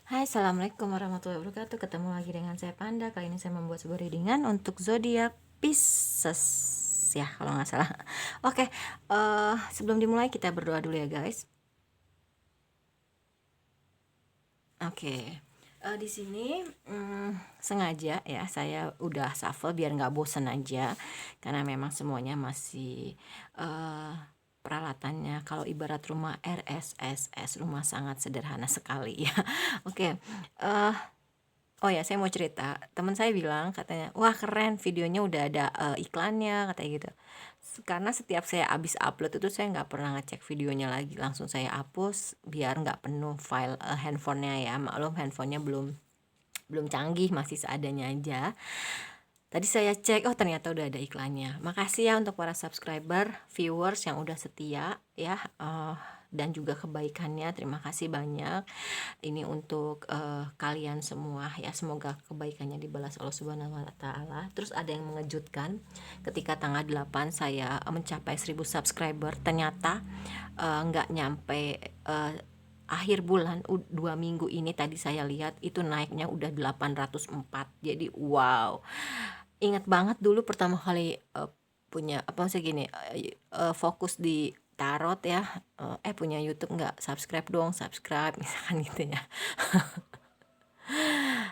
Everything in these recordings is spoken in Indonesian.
Hai, assalamualaikum warahmatullahi wabarakatuh. Ketemu lagi dengan saya Panda. Kali ini saya membuat sebuah readingan untuk zodiak Pisces, ya kalau nggak salah. Oke, sebelum dimulai kita berdoa dulu ya guys. Oke, di sini sengaja ya saya udah shuffle biar nggak bosen aja, karena memang semuanya masih peralatannya kalau ibarat rumah RSSS, rumah sangat sederhana sekali ya. Oke, eh oh ya, saya mau cerita. Teman saya bilang katanya, "Wah, keren videonya udah ada iklannya," katanya gitu. Karena setiap saya habis upload itu saya nggak pernah ngecek videonya lagi, langsung saya hapus biar nggak penuh file handphonenya ya. Maklum handphonenya belum belum canggih, masih seadanya aja. Tadi saya cek, oh ternyata udah ada iklannya. Makasih ya untuk para subscriber, viewers yang udah setia ya, dan juga kebaikannya. Terima kasih banyak. Ini untuk kalian semua ya, semoga kebaikannya dibalas Allah Subhanahu wa taala. Terus ada yang mengejutkan, ketika tanggal 8 saya mencapai 1000 subscriber, ternyata nggak nyampe akhir bulan 2 minggu ini tadi saya lihat itu naiknya udah 804. Jadi wow. Ingat banget dulu pertama kali punya apa sih gini, fokus di tarot ya, punya YouTube nggak, subscribe dong, subscribe misalkan gitu ya.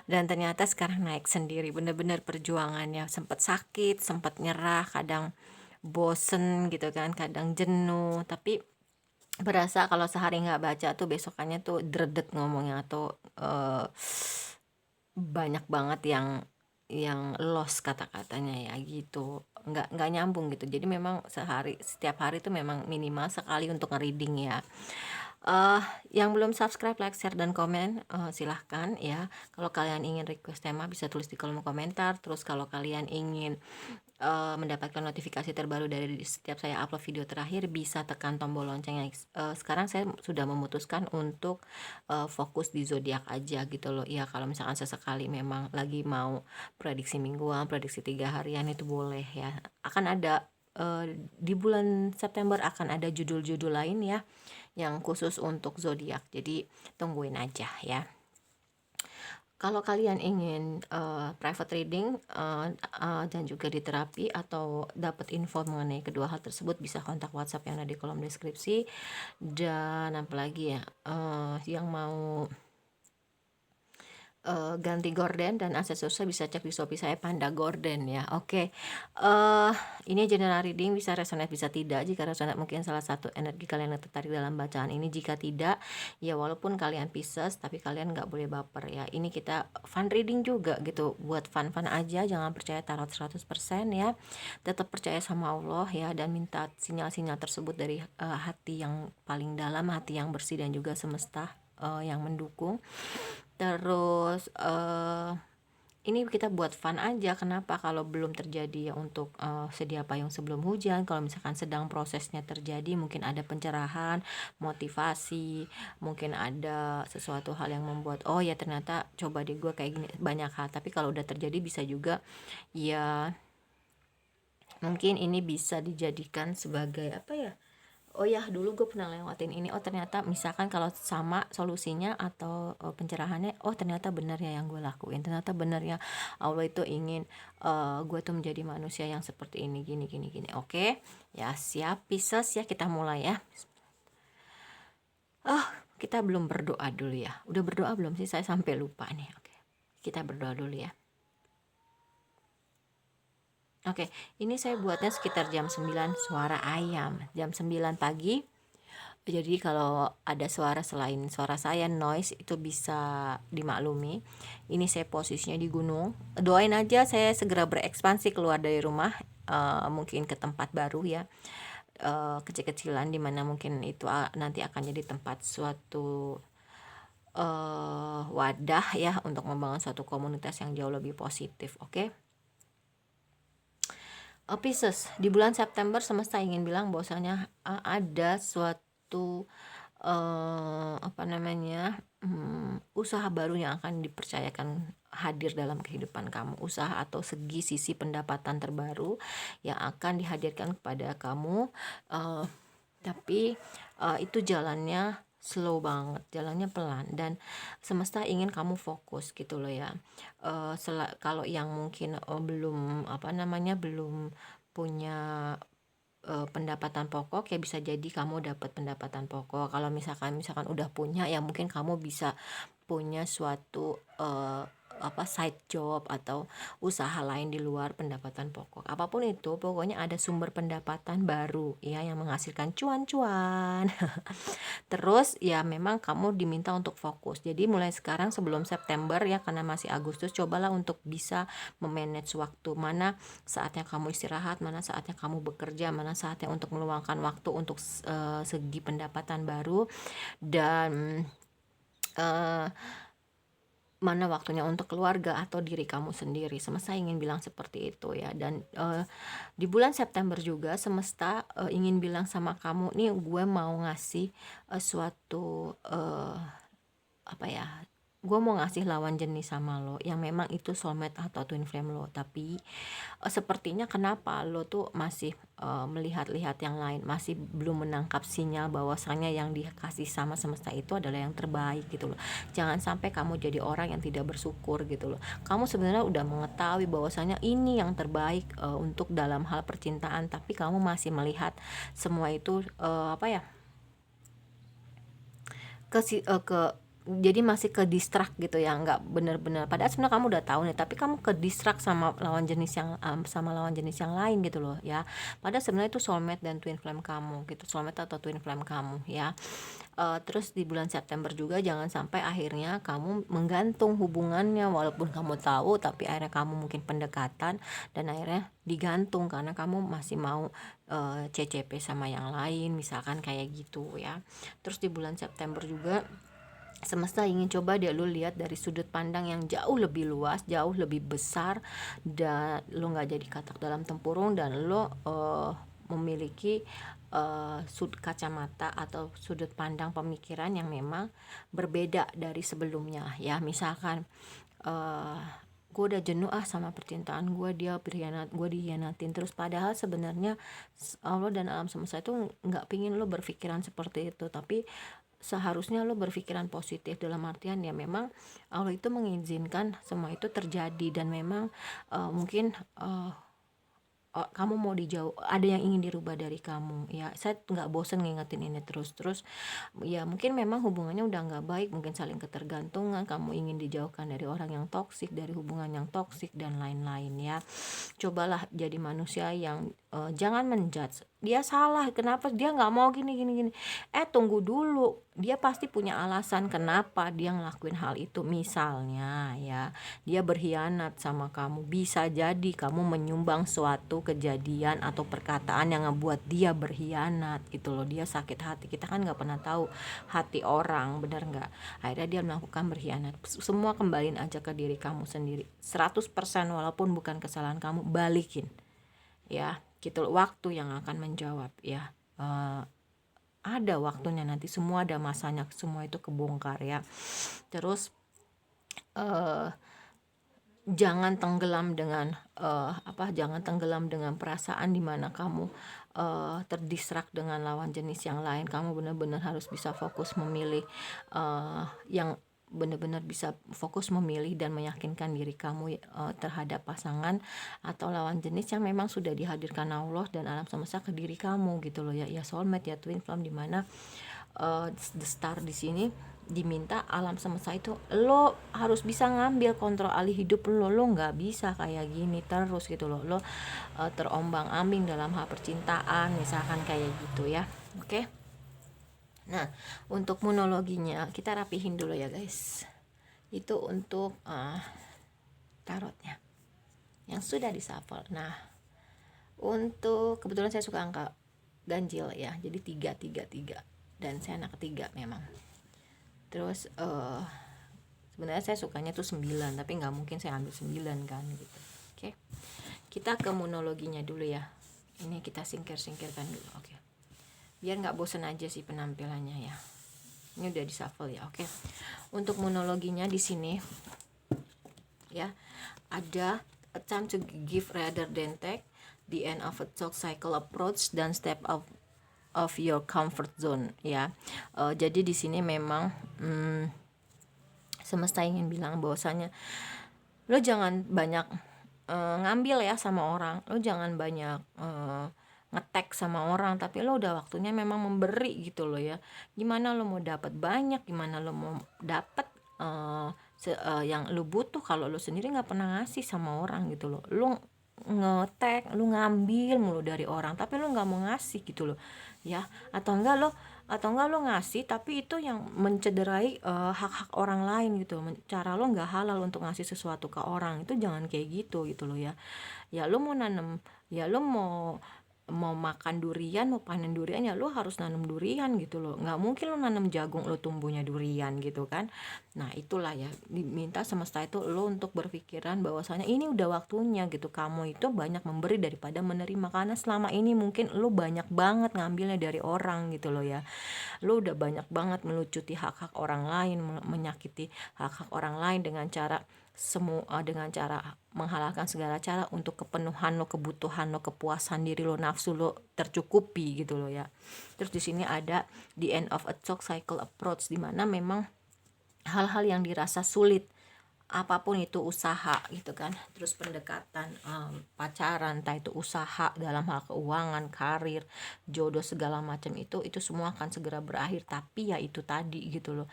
Dan ternyata sekarang naik sendiri, bener-bener perjuangannya, sempat sakit, sempat nyerah, kadang bosen gitu kan, kadang jenuh, tapi berasa kalau sehari nggak baca tuh besokannya tuh dredeg ngomongnya, atau banyak banget yang lost kata-katanya ya gitu, nggak nyambung gitu. Jadi memang setiap hari tuh memang minimal sekali untuk nge-reading ya. eh yang belum subscribe, like, share, dan komen, silahkan ya. Kalau kalian ingin request tema bisa tulis di kolom komentar. Terus kalau kalian ingin mendapatkan notifikasi terbaru dari setiap saya upload video terakhir, bisa tekan tombol loncengnya. Sekarang saya sudah memutuskan untuk fokus di zodiak aja gitu loh ya. Kalau misalkan sesekali memang lagi mau prediksi mingguan, prediksi 3 harian, itu boleh ya. Akan ada di bulan September akan ada judul-judul lain ya, yang khusus untuk zodiak. Jadi tungguin aja ya. Kalau kalian ingin private reading dan juga di terapi, atau dapat info mengenai kedua hal tersebut, bisa kontak WhatsApp yang ada di kolom deskripsi. Dan apalagi ya, yang mau ganti gorden dan aksesorisnya bisa cek di Shopee saya, Panda Gorden ya. Oke, ini general reading, bisa resonate bisa tidak. Jika resonate mungkin salah satu energi kalian yang tertarik dalam bacaan ini. Jika tidak ya, walaupun kalian Pisces tapi kalian nggak boleh baper ya. Ini kita fun reading juga gitu, buat fun-fun aja. Jangan percaya tarot 100% ya, tetap percaya sama Allah ya, dan minta sinyal-sinyal tersebut dari hati yang paling dalam, hati yang bersih, dan juga semesta yang mendukung. Terus ini kita buat fun aja. Kenapa? Kalau belum terjadi ya, untuk sedia payung sebelum hujan. Kalau misalkan sedang prosesnya terjadi, mungkin ada pencerahan, motivasi, mungkin ada sesuatu hal yang membuat, oh ya ternyata coba deh gue kayak gini, banyak hal. Tapi kalau udah terjadi bisa juga ya, mungkin ini bisa dijadikan sebagai apa ya, oh ya dulu gue pernah lewatin ini, oh ternyata misalkan kalau sama solusinya atau pencerahannya, oh ternyata benar ya yang gue lakuin, ternyata benar ya Allah itu ingin gue tuh menjadi manusia yang seperti ini, gini gini gini. Oke ya, siap Pisces ya, kita mulai ya. Kita belum berdoa dulu ya, udah berdoa belum sih, saya sampai lupa nih. Oke, kita berdoa dulu ya. Oke, ini saya buatnya sekitar jam 9, suara ayam jam 9 pagi. Jadi kalau ada suara selain suara saya, noise, itu bisa dimaklumi. Ini saya posisinya di gunung. Doain aja saya segera berekspansi keluar dari rumah, mungkin ke tempat baru ya, kecil-kecilan, dimana mungkin itu nanti akan jadi tempat suatu wadah ya, untuk membangun suatu komunitas yang jauh lebih positif. Oke. Pisces, di bulan September semesta ingin bilang bahwasanya ada suatu apa namanya, usaha baru yang akan dipercayakan hadir dalam kehidupan kamu. Usaha atau sisi pendapatan terbaru yang akan dihadirkan kepada kamu, tapi itu jalannya slow banget, jalannya pelan, dan semesta ingin kamu fokus gitu loh ya. Kalau yang mungkin, belum apa namanya, belum punya pendapatan pokok, ya bisa jadi kamu dapat pendapatan pokok. Kalau misalkan udah punya, ya mungkin kamu bisa punya suatu side job atau usaha lain di luar pendapatan pokok. Apapun itu, pokoknya ada sumber pendapatan baru ya yang menghasilkan cuan-cuan. Terus ya memang kamu diminta untuk fokus. Jadi mulai sekarang sebelum September ya, karena masih Agustus, cobalah untuk bisa memanage waktu. Mana saatnya kamu istirahat, mana saatnya kamu bekerja, mana saatnya untuk meluangkan waktu untuk segi pendapatan baru, dan eh, mana waktunya untuk keluarga atau diri kamu sendiri. Semesta ingin bilang seperti itu ya. Dan di bulan September juga semesta ingin bilang sama kamu, nih gue mau ngasih suatu apa ya, gue mau ngasih lawan jenis sama lo yang memang itu soulmate atau twin flame lo. Tapi sepertinya kenapa lo tuh masih melihat-lihat yang lain, masih belum menangkap sinyal bahwasanya yang dikasih sama semesta itu adalah yang terbaik gitu loh. Jangan sampai kamu jadi orang yang tidak bersyukur gitu loh. Kamu sebenarnya udah mengetahui bahwasanya ini yang terbaik untuk dalam hal percintaan, tapi kamu masih melihat semua itu ke jadi masih ke distract gitu ya, nggak bener-bener, padahal sebenarnya kamu udah tahu nih, tapi kamu ke distract sama lawan jenis yang lain gitu loh ya. Padahal sebenarnya itu soulmate dan twin flame kamu gitu, soulmate atau twin flame kamu ya. Terus di bulan September juga jangan sampai akhirnya kamu menggantung hubungannya, walaupun kamu tahu, tapi akhirnya kamu mungkin pendekatan dan akhirnya digantung karena kamu masih mau CCP sama yang lain, misalkan kayak gitu ya. Terus di bulan September juga semesta ingin coba dia lu lihat dari sudut pandang yang jauh lebih luas, jauh lebih besar, dan lo nggak jadi katak dalam tempurung, dan lo memiliki kacamata atau sudut pandang pemikiran yang memang berbeda dari sebelumnya ya. Misalkan gue udah jenuh sama percintaan gue, gue dihianatin terus, padahal sebenarnya Allah dan alam semesta itu nggak pingin lo berpikiran seperti itu, tapi seharusnya lo berpikiran positif, dalam artian ya memang Allah itu mengizinkan semua itu terjadi, dan memang mungkin kamu mau dijauh, ada yang ingin dirubah dari kamu ya. Saya nggak bosen ngingetin ini terus ya. Mungkin memang hubungannya udah nggak baik, mungkin saling ketergantungan, kamu ingin dijauhkan dari orang yang toksik, dari hubungan yang toksik dan lain-lain ya. Cobalah jadi manusia yang jangan menjudge dia salah, kenapa dia nggak mau gini gini gini. Tunggu dulu, dia pasti punya alasan kenapa dia ngelakuin hal itu. Misalnya ya, dia berkhianat sama kamu, bisa jadi kamu menyumbang suatu kejadian atau perkataan yang ngebuat dia berkhianat gitu loh. Dia sakit hati, kita kan nggak pernah tahu hati orang, benar nggak. Akhirnya dia melakukan berkhianat. Semua kembaliin aja ke diri kamu sendiri 100%, walaupun bukan kesalahan kamu, balikin ya gitu loh. Waktu yang akan menjawab ya. Ada waktunya nanti, semua ada masanya, semua itu kebongkar ya. Terus jangan tenggelam dengan perasaan di mana kamu terdistrak dengan lawan jenis yang lain. Kamu benar-benar harus bisa fokus memilih yang benar-benar bisa fokus memilih dan meyakinkan diri kamu terhadap pasangan atau lawan jenis yang memang sudah dihadirkan Allah dan alam semesta ke diri kamu gitu loh ya. Ya soulmate ya twin flame, dimana the star di sini diminta alam semesta itu lo harus bisa ngambil kontrol alih hidup lo nggak bisa kayak gini terus gitu loh. Lo terombang ambing dalam hal percintaan misalkan kayak gitu ya. Oke. Nah, untuk monologinya kita rapihin dulu ya guys. Itu untuk tarotnya yang sudah dishuffle. Nah, untuk kebetulan saya suka angka ganjil ya, jadi 3 dan saya anak ketiga memang. Terus sebenarnya saya sukanya tuh 9, tapi nggak mungkin saya ambil 9 kan gitu. Oke, kita ke monologinya dulu ya. Ini kita singkirkan dulu. Oke, biar nggak bosen aja sih penampilannya ya. Ini udah di shuffle ya. Oke, untuk monologinya di sini ya ada a time to give rather than take, the end of a talk cycle approach, dan step of your comfort zone ya. Jadi di sini memang semesta ingin bilang bahwasanya lo jangan banyak ngambil ya sama orang, lo jangan banyak ngetek sama orang, tapi lo udah waktunya memang memberi gitu loh ya. Gimana lo mau dapat banyak, gimana lo mau dapat yang lo butuh kalau lo sendiri nggak pernah ngasih sama orang gitu loh. Lo ngetek, lo ngambil mulu dari orang, tapi lo nggak mau ngasih gitu loh ya. Atau enggak lo ngasih tapi itu yang mencederai hak-hak orang lain gitu. Cara lo nggak halal untuk ngasih sesuatu ke orang, itu jangan kayak gitu loh ya. Ya lo mau nanam, ya lo mau makan durian, mau panen durian, ya lo harus nanam durian gitu loh. Nggak mungkin lo nanam jagung lo tumbuhnya durian gitu kan. Nah itulah ya, diminta semesta itu lo untuk berpikiran bahwasanya ini udah waktunya gitu. Kamu itu banyak memberi daripada menerima, karena selama ini mungkin lo banyak banget ngambilnya dari orang gitu loh ya. Lo udah banyak banget melucuti hak-hak orang lain, menyakiti hak-hak orang lain dengan cara menghalalkan segala cara untuk kepenuhan lo, kebutuhan lo, kepuasan diri lo, nafsu lo tercukupi gitu loh ya. Terus di sini ada the end of a talk cycle approach, di mana memang hal-hal yang dirasa sulit, apapun itu usaha gitu kan, terus pendekatan, pacaran, entah itu usaha dalam hal keuangan, karir, jodoh, segala macam itu semua akan segera berakhir. Tapi ya itu tadi gitu loh,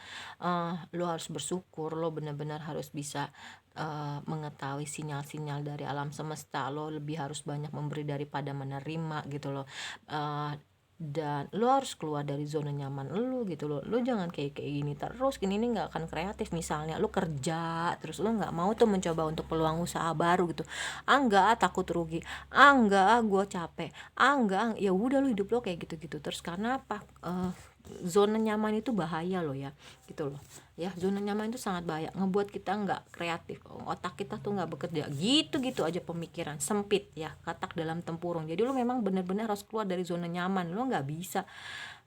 lo harus bersyukur, lo benar-benar harus bisa mengetahui sinyal-sinyal dari alam semesta. Lo lebih harus banyak memberi daripada menerima gitu loh. Dan lo harus keluar dari zona nyaman lo gitu loh. Lo jangan kayak gini terus, gini ini nggak akan kreatif. Misalnya lo kerja terus lo nggak mau tuh mencoba untuk peluang usaha baru gitu, enggak, takut rugi, enggak, gue capek, enggak, ya udah lo hidup lo kayak gitu-gitu terus. Karena apa? Zona nyaman itu bahaya loh ya gitu loh ya. Zona nyaman itu sangat bahaya, ngebuat kita nggak kreatif, otak kita tuh nggak bekerja, gitu aja, pemikiran sempit ya, katak dalam tempurung. Jadi lo memang benar-benar harus keluar dari zona nyaman. Lo nggak bisa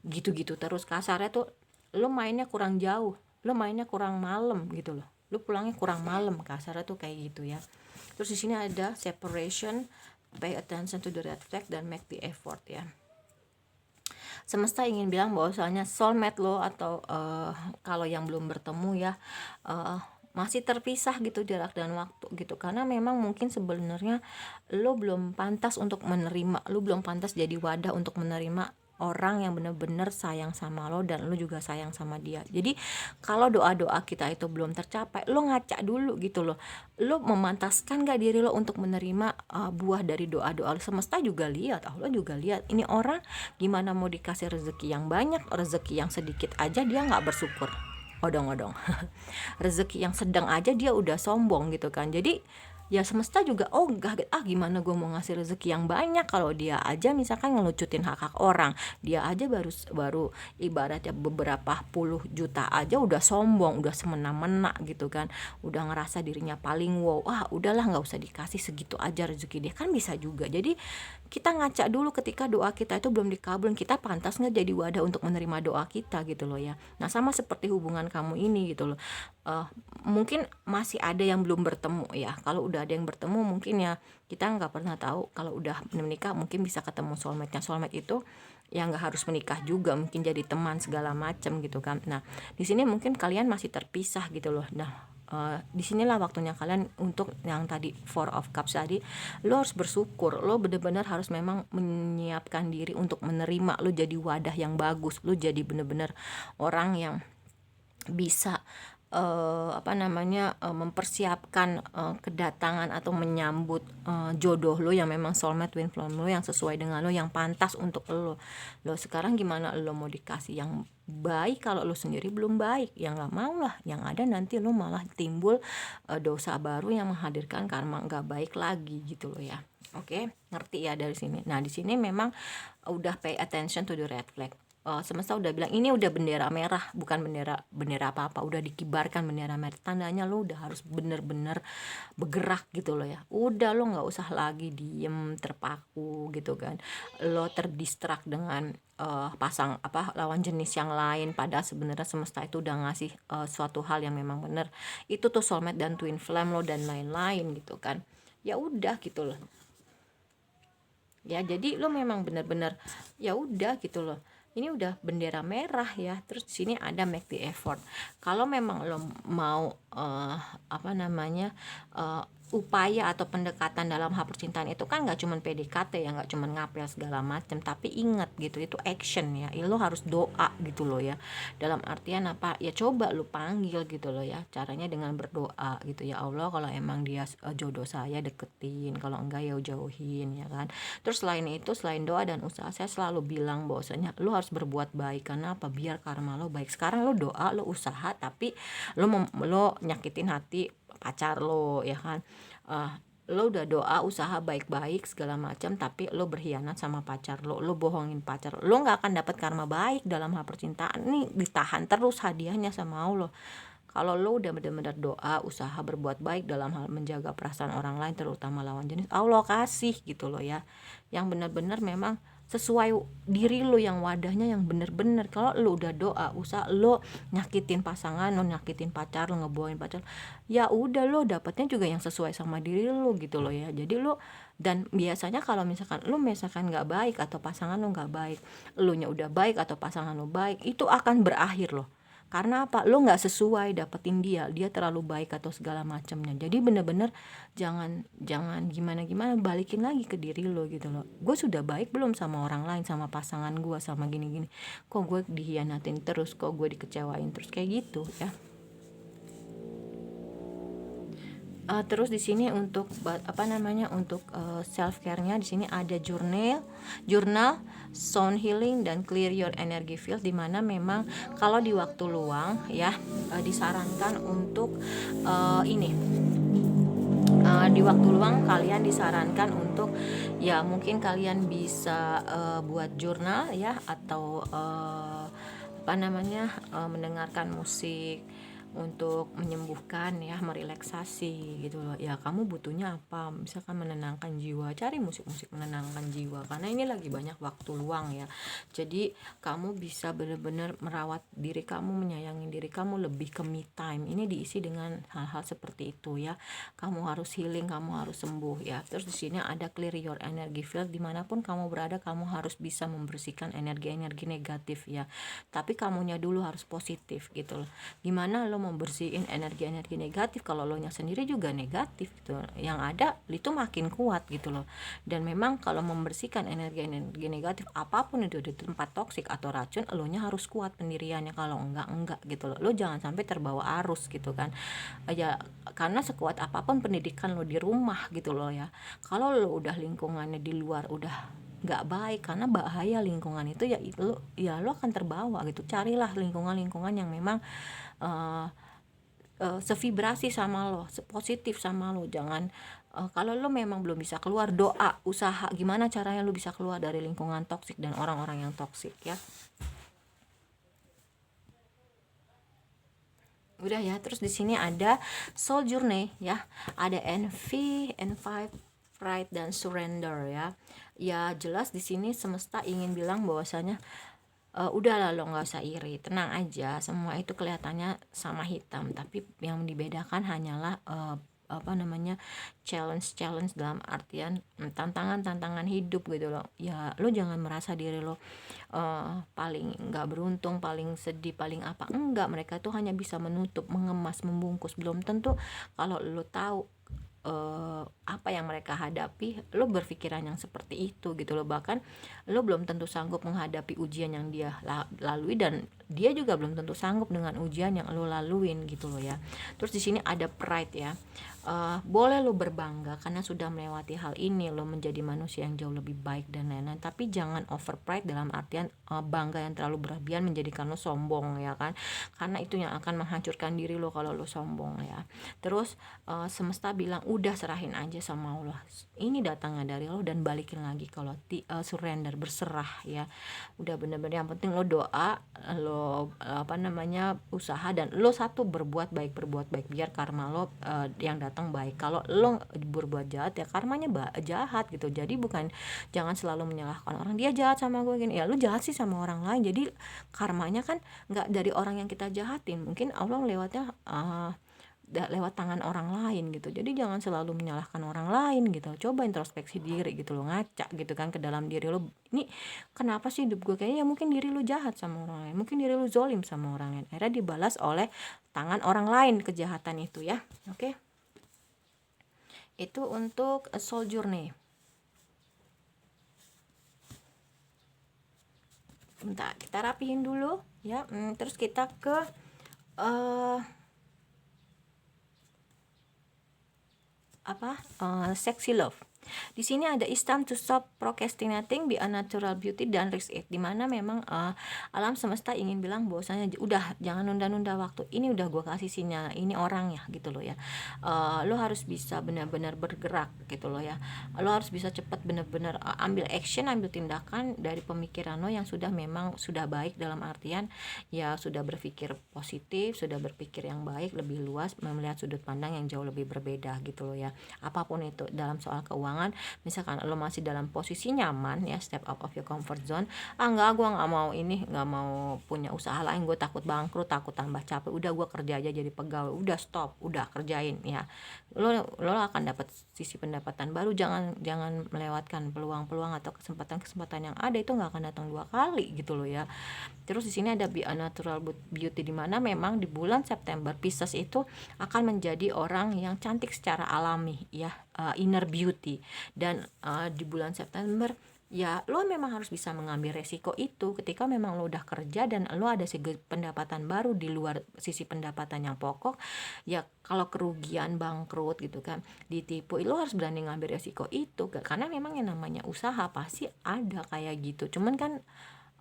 gitu terus. Kasarnya tuh lo mainnya kurang jauh, lo mainnya kurang malam gitu loh, lo pulangnya kurang malam, kasarnya tuh kayak gitu ya. Terus di sini ada separation, pay attention to the red flag, dan make the effort ya. Semesta ingin bilang bahwasanya soulmate lo atau kalau yang belum bertemu ya, masih terpisah gitu jarak dan waktu gitu, karena memang mungkin sebenarnya lo belum pantas untuk menerima, lo belum pantas jadi wadah untuk menerima orang yang benar-benar sayang sama lo dan lo juga sayang sama dia. Jadi kalau doa-doa kita itu belum tercapai, lo ngaca dulu gitu loh. Lo memantaskan gak diri lo untuk menerima buah dari doa-doa lo? Semesta juga lihat, Allah juga lihat. Ini orang gimana mau dikasih rezeki yang banyak, rezeki yang sedikit aja dia nggak bersyukur, odong-odong. Rezeki yang sedang aja dia udah sombong gitu kan. Jadi ya semesta juga kaget, gimana gue mau ngasih rezeki yang banyak kalau dia aja misalkan ngelucutin hak-hak orang, dia aja baru ibaratnya beberapa puluh juta aja udah sombong, udah semena-mena gitu kan, udah ngerasa dirinya paling wow. Udahlah, nggak usah dikasih, segitu aja rezeki dia, kan bisa juga. Jadi kita ngaca dulu ketika doa kita itu belum dikabulin, kita pantas nggak jadi wadah untuk menerima doa kita gitu loh ya. Nah sama seperti hubungan kamu ini gitu loh, mungkin masih ada yang belum bertemu ya. Kalau udah ada yang bertemu mungkin ya kita nggak pernah tahu, kalau udah menikah mungkin bisa ketemu soulmate-nya. Soulmate itu ya nggak harus menikah juga, mungkin jadi teman segala macam gitu kan. Nah di sini mungkin kalian masih terpisah gitu loh. Nah disinilah waktunya kalian untuk yang tadi Four of Cups tadi, lo harus bersyukur, lo bener-bener harus memang menyiapkan diri untuk menerima, lo jadi wadah yang bagus, lo jadi bener-bener orang yang bisa mempersiapkan kedatangan atau menyambut jodoh lo yang memang soulmate, twin flame lo yang sesuai dengan lo, yang pantas untuk lo. Sekarang gimana lo mau dikasih yang baik kalau lo sendiri belum baik? Ya nggak mau lah, yang ada nanti lo malah timbul dosa baru yang menghadirkan karma nggak baik lagi gitu lo ya. Oke, ngerti ya dari sini. Nah di sini memang udah pay attention to the red flag. Semesta udah bilang ini udah bendera merah, bukan bendera apa-apa, udah dikibarkan bendera merah, tandanya lo udah harus bener-bener bergerak gitu loh ya. Udah lo nggak usah lagi diem terpaku gitu kan, lo terdistrak dengan lawan jenis yang lain, padahal sebenarnya semesta itu udah ngasih suatu hal yang memang bener, itu tuh soulmate dan twin flame lo dan lain-lain gitu kan. Ya udah gitu loh ya. Jadi lo memang benar-benar ya udah gitu loh. Ini udah bendera merah ya. Terus di sini ada make the effort. Kalau memang lo mau apa namanya upaya atau pendekatan dalam hal percintaan itu kan nggak cuman PDKT ya, nggak cuman ngapel segala macam, tapi ingat gitu itu action ya. Lo harus doa gitu loh ya. Dalam artian apa? Ya coba lo panggil gitu loh ya. Caranya dengan berdoa gitu ya, Allah kalau emang dia jodoh saya deketin, kalau enggak ya jauhin ya kan. Terus selain itu, selain doa dan usaha, saya selalu bilang bahwasanya lo harus berbuat baik. Karena apa? Biar karma lo baik. Sekarang lo doa, lo usaha, tapi lo nyakitin hati pacar lo ya kan. uh, lo udah doa usaha baik-baik segala macam, tapi lo berkhianat sama pacar lo bohongin pacar lo nggak akan dapat karma baik dalam hal percintaan. Nih ditahan terus hadiahnya sama Allah. Kalau lo udah benar-benar doa, usaha berbuat baik dalam hal menjaga perasaan orang lain, terutama lawan jenis, Allah kasih gitu loh ya. Yang benar-benar memang sesuai diri lo, yang wadahnya yang benar-benar. Kalau lo udah doa, usaha, lo nyakitin pasangan lo, nyakitin pacar lo, ngebohongin pacar, ya udah lo dapatnya juga yang sesuai sama diri lo gitu loh ya. Jadi lo, dan biasanya kalau misalkan lo misalkan nggak baik atau pasangan lo nggak baik, lo nya udah baik atau pasangan lo baik, itu akan berakhir loh. Karena apa? Lo nggak sesuai dapetin dia terlalu baik atau segala macamnya. Jadi bener-bener jangan jangan gimana-gimana, balikin lagi ke diri lo gitu loh. Gue sudah baik belum sama orang lain, sama pasangan gue, sama gini-gini. Kok gue dihianatin terus, kok gue dikecewain terus, kayak gitu ya. Terus di sini untuk apa namanya, untuk self care-nya di sini ada jurnal, sound healing, dan clear your energy field, di mana memang kalau di waktu luang ya disarankan untuk ini di waktu luang kalian disarankan untuk ya mungkin kalian bisa buat jurnal ya, atau apa namanya mendengarkan musik untuk menyembuhkan ya, merelaksasi gitu loh ya. Kamu butuhnya apa, misalkan menenangkan jiwa, cari musik-musik menenangkan jiwa, karena ini lagi banyak waktu luang ya. Jadi kamu bisa benar-benar merawat diri kamu, menyayangi diri kamu, lebih ke me time. Ini diisi dengan hal-hal seperti itu ya. Kamu harus healing, kamu harus sembuh ya. Terus di sini ada clear your energy field, dimanapun kamu berada kamu harus bisa membersihkan energi-energi negatif ya. Tapi kamunya dulu harus positif gitu loh. Gimana lo membersihin energi-energi negatif kalau lo nya sendiri juga negatif gitu, yang ada itu makin kuat gitu loh. Dan memang kalau membersihkan energi-energi negatif apapun itu di tempat toksik atau racun, lo nya harus kuat pendiriannya. Kalau enggak gitu loh. Lo jangan sampai terbawa arus gitu kan ya. Karena sekuat apapun pendidikan lo di rumah gitu loh ya, kalau lo udah lingkungannya di luar udah nggak baik, karena bahaya lingkungan itu ya lo akan terbawa gitu. Carilah lingkungan-lingkungan yang memang sevibrasi sama lo, sepositif sama lo. Jangan kalau lo memang belum bisa keluar, doa, usaha gimana caranya lo bisa keluar dari lingkungan toksik dan orang-orang yang toksik ya. Udah ya. Terus di sini ada soul journey ya, ada envy, pride, dan surrender ya. Ya jelas di sini semesta ingin bilang bahwasanya udahlah lo nggak usah iri, tenang aja, semua itu kelihatannya sama hitam, tapi yang dibedakan hanyalah apa namanya, challenge dalam artian tantangan hidup gitu loh ya. Lo jangan merasa diri lo paling nggak beruntung, paling sedih, paling apa, enggak. Mereka tuh hanya bisa menutup, mengemas, membungkus. Belum tentu kalau lo tahu apa yang mereka hadapi, lo berpikiran yang seperti itu gitu lo. Bahkan lo belum tentu sanggup menghadapi ujian yang dia lalui, dan dia juga belum tentu sanggup dengan ujian yang lo laluin gitu lo ya. Terus di sini ada pride ya. Boleh lo berbangga karena sudah melewati hal ini, lo menjadi manusia yang jauh lebih baik dan lain-lain, tapi jangan over pride dalam artian bangga yang terlalu berlebihan menjadikan lo sombong ya kan, karena itu yang akan menghancurkan diri lo kalau lo sombong ya. Terus semesta bilang udah serahin aja sama Allah, ini datangnya dari Allah, dan balikin lagi kalau surrender, berserah ya. Udah bener-bener yang penting lo doa, lo apa namanya usaha, dan lo satu berbuat baik biar karma lo yang datang baik. Kalau lo berbuat jahat ya karmanya jahat gitu. Jadi jangan selalu menyalahkan orang, dia jahat sama gue gini, ya lo jahat sih sama orang lain, jadi karmanya kan nggak dari orang yang kita jahatin. Mungkin Allah lewatnya lewat tangan orang lain gitu. Jadi jangan selalu menyalahkan orang lain gitu. Coba introspeksi diri gitu loh, ngaca gitu kan ke dalam diri lo. Ini kenapa sih hidup gue kayaknya, ya mungkin diri lo jahat sama orang lain, mungkin diri lo zolim sama orang lain, akhirnya dibalas oleh tangan orang lain kejahatan itu ya. Oke. Itu untuk soul journey. Bentar, kita rapihin dulu ya. Terus kita ke sexy love. Di sini ada it's time to stop procrastinating, be a natural beauty, dan risk it. Dimana memang alam semesta ingin bilang bahwasanya udah jangan nunda-nunda waktu. Ini udah gue kasih sinyal, ini orang ya gitu loh ya. Lo harus bisa benar-benar bergerak gitu loh ya. Lo harus bisa cepat benar-benar ambil action, ambil tindakan dari pemikiran lo yang memang sudah baik, dalam artian ya sudah berpikir positif, sudah berpikir yang baik, lebih luas, melihat sudut pandang yang jauh lebih berbeda gitu loh ya. Apapun itu, dalam soal keuangan, misalkan lo masih dalam posisi nyaman ya, step out of your comfort zone. Enggak, gue nggak mau nggak mau punya usaha lain, gue takut bangkrut, takut tambah capek, udah gue kerja aja jadi pegawai, udah stop, udah kerjain ya. Lo akan dapat sisi pendapatan baru. Jangan melewatkan peluang-peluang atau kesempatan-kesempatan yang ada, itu nggak akan datang dua kali gitu loh ya. Terus di sini ada be a natural beauty, di mana memang di bulan September Pisces itu akan menjadi orang yang cantik secara alami ya, inner beauty. Dan di bulan September ya lo memang harus bisa mengambil resiko itu ketika memang lo udah kerja dan lo ada segi pendapatan baru di luar sisi pendapatan yang pokok ya. Kalau kerugian, bangkrut gitu kan, ditipu, lo harus berani ngambil resiko itu, karena memang yang namanya usaha pasti ada kayak gitu. Cuman kan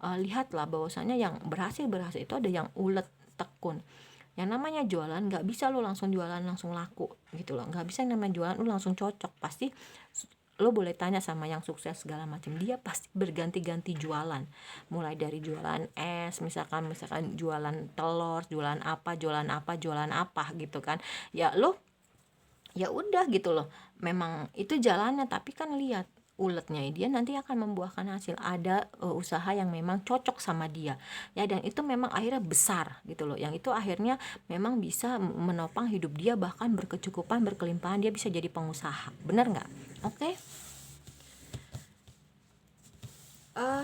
lihatlah bahwasanya yang berhasil itu ada yang ulet, tekun. Yang namanya jualan nggak bisa lo langsung jualan langsung laku gitu loh, nggak bisa yang namanya jualan lo langsung cocok. Pasti lo boleh tanya sama yang sukses segala macam, dia pasti berganti-ganti jualan, mulai dari jualan es, misalkan jualan telur, jualan apa gitu kan ya. Lo ya udah gitu loh, memang itu jalannya. Tapi kan lihat uletnya dia nanti akan membuahkan hasil, ada usaha yang memang cocok sama dia ya, dan itu memang akhirnya besar gitu loh, yang itu akhirnya memang bisa menopang hidup dia, bahkan berkecukupan, berkelimpahan, dia bisa jadi pengusaha. Benar nggak? Oke.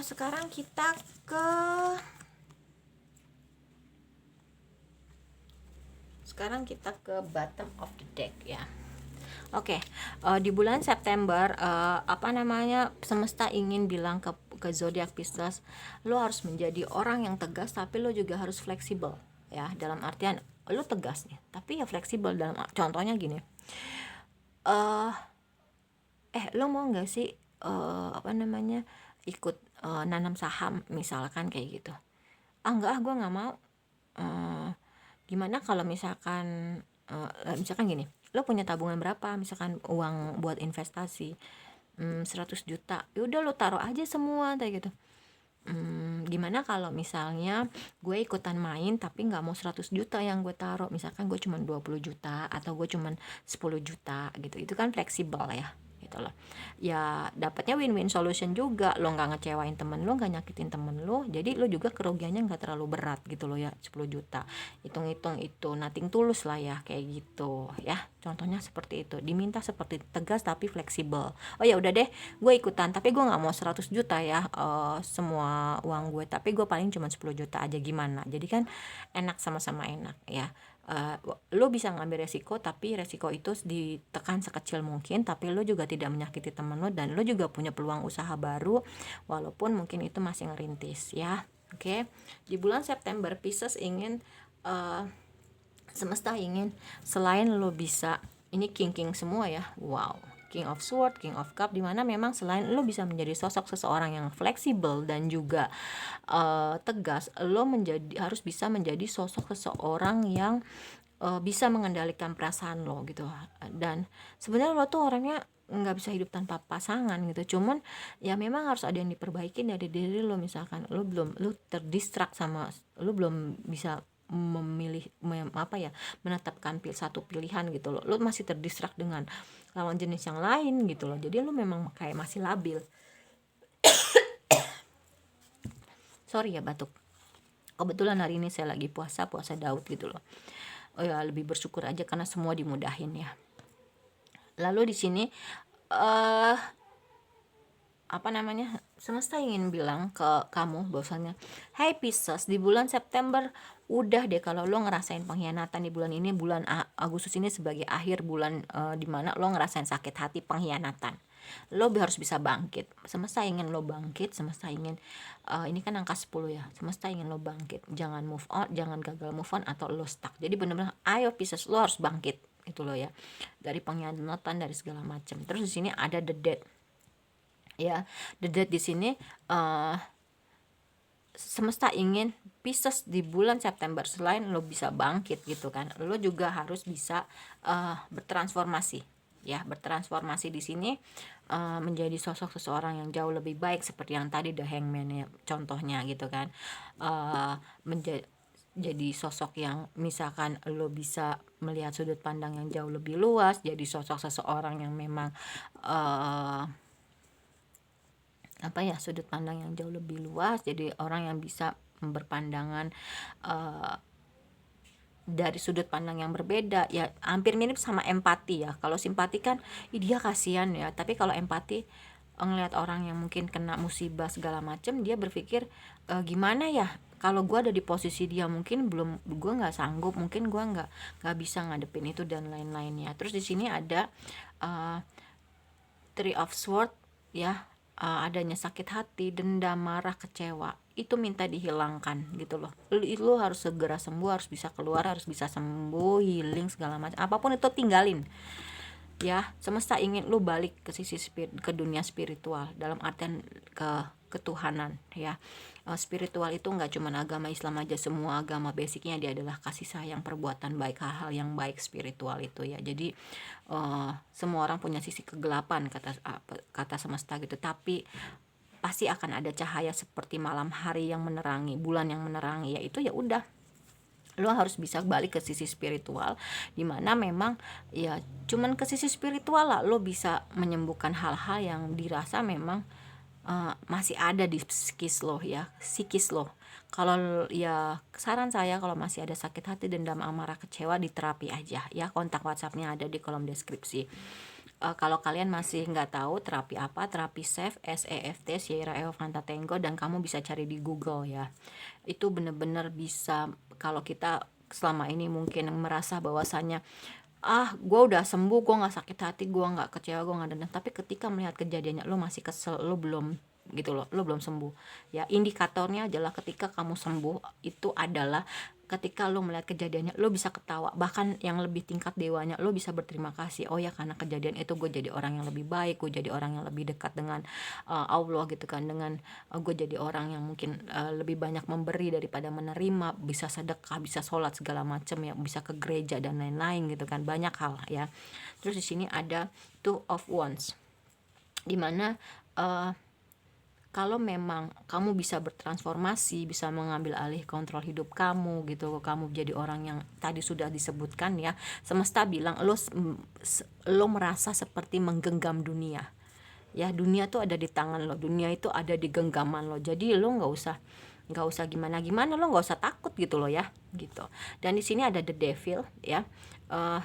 Sekarang kita ke bottom of the deck ya. Oke, di bulan September semesta ingin bilang ke zodiak Pisces, lo harus menjadi orang yang tegas, tapi lo juga harus fleksibel ya. Dalam artian lo tegas nih, tapi ya fleksibel. Dalam contohnya gini, lo mau nggak sih ikut nanam saham misalkan kayak gitu. Enggak, gue nggak mau. Gimana kalau misalkan gini, lo punya tabungan berapa, misalkan uang buat investasi 100 juta, yaudah lo taruh aja semua kayak gitu. Gimana kalau misalnya gue ikutan main tapi nggak mau 100 juta yang gue taruh, misalkan gue cuma 20 juta atau gue cuma 10 juta gitu. Itu kan fleksibel ya gitu loh ya, dapatnya win-win solution juga. Lo nggak ngecewain temen lo, nggak nyakitin temen lo, jadi lo juga kerugiannya nggak terlalu berat gitu loh ya. 10 juta hitung-hitung itu nothing tulus lah ya, kayak gitu ya. Contohnya seperti itu, diminta seperti tegas tapi fleksibel. Oh ya udah deh, gue ikutan tapi gue nggak mau 100 juta ya, semua uang gue, tapi gue paling cuma 10 juta aja, gimana? Jadi kan enak, sama-sama enak ya. Lo bisa ngambil resiko, tapi resiko itu ditekan sekecil mungkin, tapi lo juga tidak menyakiti temen lo, dan lo juga punya peluang usaha baru walaupun mungkin itu masih ngerintis ya. Oke. Di bulan September Pisces ingin semesta ingin selain lo bisa, ini king semua ya, wow, King of Sword, King of Cup, dimana memang selain lo bisa menjadi sosok seseorang yang fleksibel dan juga tegas, lo harus bisa menjadi sosok seseorang yang bisa mengendalikan perasaan lo gitu. Dan sebenarnya lo tuh orangnya nggak bisa hidup tanpa pasangan gitu, cuman ya memang harus ada yang diperbaiki dari diri lo. Misalkan lo terdistrak sama, lo belum bisa memilih menetapkan satu pilihan gitu loh, lo masih terdistrak dengan lawan jenis yang lain gitu loh, jadi lo memang kayak masih labil. Sorry ya batuk, kebetulan hari ini saya lagi puasa Daud gitu loh. oh ya lebih bersyukur aja karena semua dimudahin ya. Lalu di sini eh apa namanya, semesta ingin bilang ke kamu bahwasanya, hey Pisces, di bulan September udah deh kalau lo ngerasain pengkhianatan di bulan ini, bulan Agustus ini sebagai akhir bulan dimana lo ngerasain sakit hati pengkhianatan, lo harus bisa bangkit. Semesta ingin lo bangkit, semesta ingin ini kan angka 10 ya, semesta ingin lo bangkit, jangan move on, jangan gagal move on atau lo stuck. Jadi bener-bener ayo Pisces, lo harus bangkit itu lo ya, dari pengkhianatan, dari segala macam. Terus di sini ada the dead ya, the dead di sini semesta ingin Pisces di bulan September selain lo bisa bangkit gitu kan, lo juga harus bisa bertransformasi ya, bertransformasi di sini menjadi sosok seseorang yang jauh lebih baik seperti yang tadi The Hangman ya contohnya gitu kan. Jadi sosok yang misalkan lo bisa melihat sudut pandang yang jauh lebih luas, jadi sosok seseorang yang memang sudut pandang yang jauh lebih luas, jadi orang yang bisa berpandangan dari sudut pandang yang berbeda ya, hampir mirip sama empati ya. Kalau simpati kan dia kasihan ya, tapi kalau empati ngelihat orang yang mungkin kena musibah segala macam, dia berpikir gimana ya kalau gue ada di posisi dia, mungkin gue nggak sanggup, mungkin gue nggak bisa ngadepin itu dan lain-lainnya. Terus di sini ada Three of Swords ya, adanya sakit hati, dendam, marah, kecewa, itu minta dihilangkan gitu loh. Lu harus segera sembuh, harus bisa keluar, harus bisa sembuh, healing segala macam, apapun itu tinggalin ya. Semesta ingin lu balik ke ke dunia spiritual, dalam artian ke ketuhanan ya. Spiritual itu nggak cuma agama Islam aja, semua agama basicnya dia adalah kasih sayang, perbuatan baik, hal-hal yang baik spiritual itu ya. Jadi semua orang punya sisi kegelapan kata semesta gitu, tapi pasti akan ada cahaya seperti malam hari yang menerangi, bulan yang menerangi, yaitu ya udah lo harus bisa balik ke sisi spiritual, dimana memang ya cuman ke sisi spiritual lah lo bisa menyembuhkan hal-hal yang dirasa memang masih ada di psikis lo. Kalau ya saran saya, kalau masih ada sakit hati, dendam, amarah, kecewa, diterapi aja ya. Kontak WhatsAppnya ada di kolom deskripsi. Kalau kalian masih nggak tahu terapi apa, terapi SEFT, Sierra Ewa Tango, dan kamu bisa cari di Google ya. Itu bener-bener bisa. Kalau kita selama ini mungkin merasa bahwasannya gue udah sembuh, gue nggak sakit hati, gue nggak kecewa, gue nggak dendam, tapi ketika melihat kejadiannya lo masih kesel, lo belum gitu loh, lo belum sembuh ya. Indikatornya adalah ketika kamu sembuh itu adalah ketika lo melihat kejadiannya lo bisa ketawa, bahkan yang lebih tingkat dewanya lo bisa berterima kasih, oh ya karena kejadian itu gue jadi orang yang lebih baik, gue jadi orang yang lebih dekat dengan Allah gitu kan, dengan gue jadi orang yang mungkin lebih banyak memberi daripada menerima, bisa sedekah, bisa sholat segala macam ya, bisa ke gereja dan lain-lain gitu kan, banyak hal ya. Terus di sini ada Two of Wands, dimana kalau memang kamu bisa bertransformasi, bisa mengambil alih kontrol hidup kamu gitu, kamu jadi orang yang tadi sudah disebutkan ya, semesta bilang lo merasa seperti menggenggam dunia ya. Dunia tuh ada di tangan lo, dunia itu ada di genggaman lo, jadi lo nggak usah gimana lo nggak usah takut gitu lo ya gitu. Dan di sini ada the devil ya.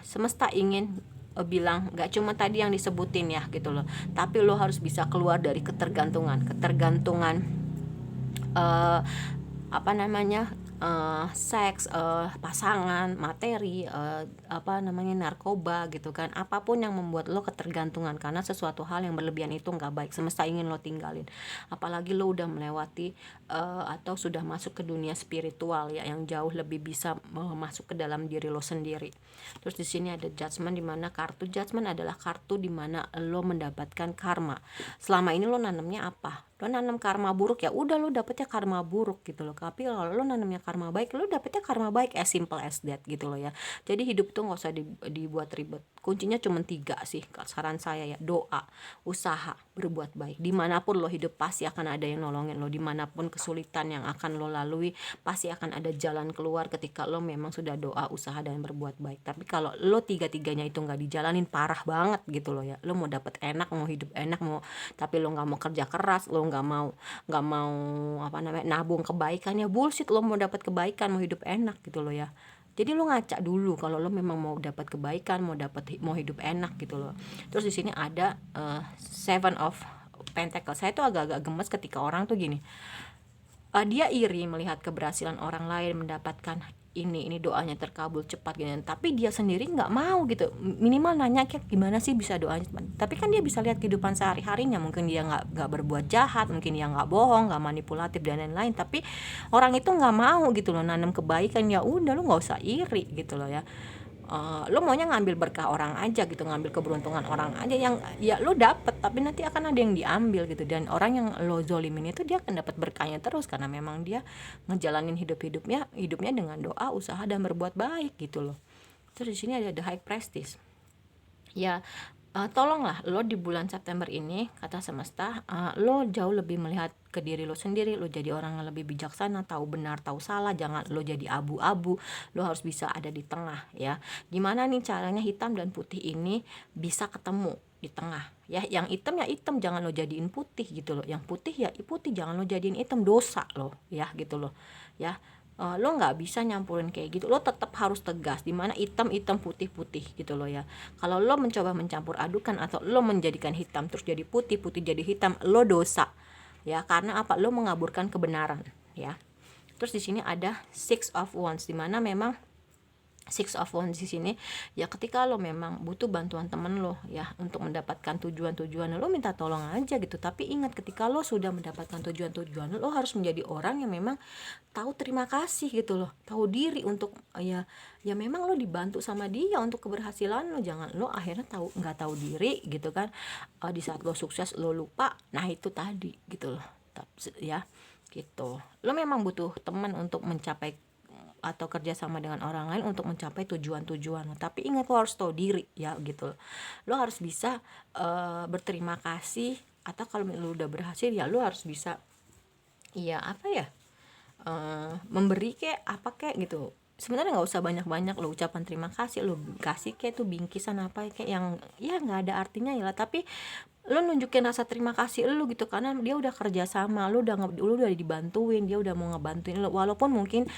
Semesta ingin bilang nggak cuma tadi yang disebutin ya gitu loh, tapi lo harus bisa keluar dari ketergantungan seks, pasangan, materi, narkoba gitu kan, apapun yang membuat lo ketergantungan, karena sesuatu hal yang berlebihan itu nggak baik. Semesta ingin lo tinggalin, apalagi lo udah melewati atau sudah masuk ke dunia spiritual ya, yang jauh lebih bisa masuk ke dalam diri lo sendiri. Terus di sini ada judgment, dimana kartu judgment adalah kartu dimana lo mendapatkan karma. Selama ini lo nanamnya apa? Lo nanam karma buruk, ya udah lo dapetnya karma buruk gitu loh. Tapi kalau lo nanamnya karma baik, lo dapetnya karma baik, as simple as that gitu loh ya. Jadi hidup tuh nggak usah dibuat ribet. Kuncinya cuma 3 sih saran saya ya: doa, usaha, berbuat baik. Dimanapun lo hidup pasti akan ada yang nolongin lo, dimanapun kesulitan yang akan lo lalui pasti akan ada jalan keluar ketika lo memang sudah doa, usaha, dan berbuat baik. Tapi kalau lo 3-tiganya itu nggak dijalanin, parah banget gitu loh ya. Lo mau dapet enak, mau hidup enak, tapi lo nggak mau kerja keras, lo nggak mau nabung kebaikan, ya bullshit. Lo mau dapat kebaikan, mau hidup enak gitu lo ya, Jadi lo ngaca dulu kalau lo memang mau dapat kebaikan, mau hidup enak gitu loh. Terus di sini ada Seven of Pentacle. Saya tuh agak-agak gemes ketika orang tuh gini, dia iri melihat keberhasilan orang lain mendapatkan ini doanya terkabul cepat gitu, tapi dia sendiri nggak mau gitu. Minimal nanya kayak gimana sih bisa doanya cepat, tapi kan dia bisa lihat kehidupan sehari-harinya, mungkin dia nggak berbuat jahat, mungkin dia nggak bohong, nggak manipulatif dan lain-lain, tapi orang itu nggak mau gitu loh nanam kebaikan. Ya udah, lu nggak usah iri gitu loh ya. Lo maunya ngambil berkah orang aja gitu, ngambil keberuntungan orang aja yang ya lo dapet, tapi nanti akan ada yang diambil gitu. Dan orang yang lo zolimin itu dia akan dapat berkahnya terus, karena memang dia ngejalanin hidupnya dengan doa, usaha dan berbuat baik gitu loh. Terus di sini ada the high prestige ya. Tolonglah lo di bulan September ini, kata semesta, lo jauh lebih melihat ke diri lo sendiri, lo jadi orang yang lebih bijaksana, tahu benar tahu salah, jangan lo jadi abu-abu, lo harus bisa ada di tengah ya. Gimana nih caranya hitam dan putih ini bisa ketemu di tengah ya. Yang hitam ya hitam, jangan lo jadiin putih gitu loh. Yang putih ya putih, jangan lo jadiin hitam, dosa lo ya gitu loh ya. Lo nggak bisa nyampurin kayak gitu, lo tetap harus tegas, dimana hitam putih gitu loh ya. Kalau lo mencoba mencampur adukan atau lo menjadikan hitam terus jadi putih jadi hitam, lo dosa ya. Karena apa? Lo mengaburkan kebenaran ya. Terus di sini ada Six of Wands, dimana memang Six of Wands di sini ya, ketika lo memang butuh bantuan temen lo ya untuk mendapatkan tujuan lo minta tolong aja gitu. Tapi ingat, ketika lo sudah mendapatkan tujuan lo harus menjadi orang yang memang tahu terima kasih gitu loh, tahu diri untuk ya memang lo dibantu sama dia untuk keberhasilan lo. Jangan lo akhirnya nggak tahu diri gitu kan. Di saat lo sukses lo lupa, nah itu tadi gitu loh ya gitu. Lo memang butuh teman untuk mencapai atau kerja sama dengan orang lain untuk mencapai tujuan-tujuan, tapi ingat lo harus tahu diri ya gitu. Lo harus bisa berterima kasih, atau kalau lo udah berhasil ya lo harus bisa ya apa ya, memberi kayak apa kayak gitu. Sebenarnya nggak usah banyak-banyak lo ucapan terima kasih, lo kasih kayak tuh bingkisan apa kayak yang ya nggak ada artinya ya lah, tapi lo nunjukin rasa terima kasih lo gitu, karena dia udah kerja sama lo, lo udah dibantuin, dia udah mau ngebantuin lo, walaupun mungkin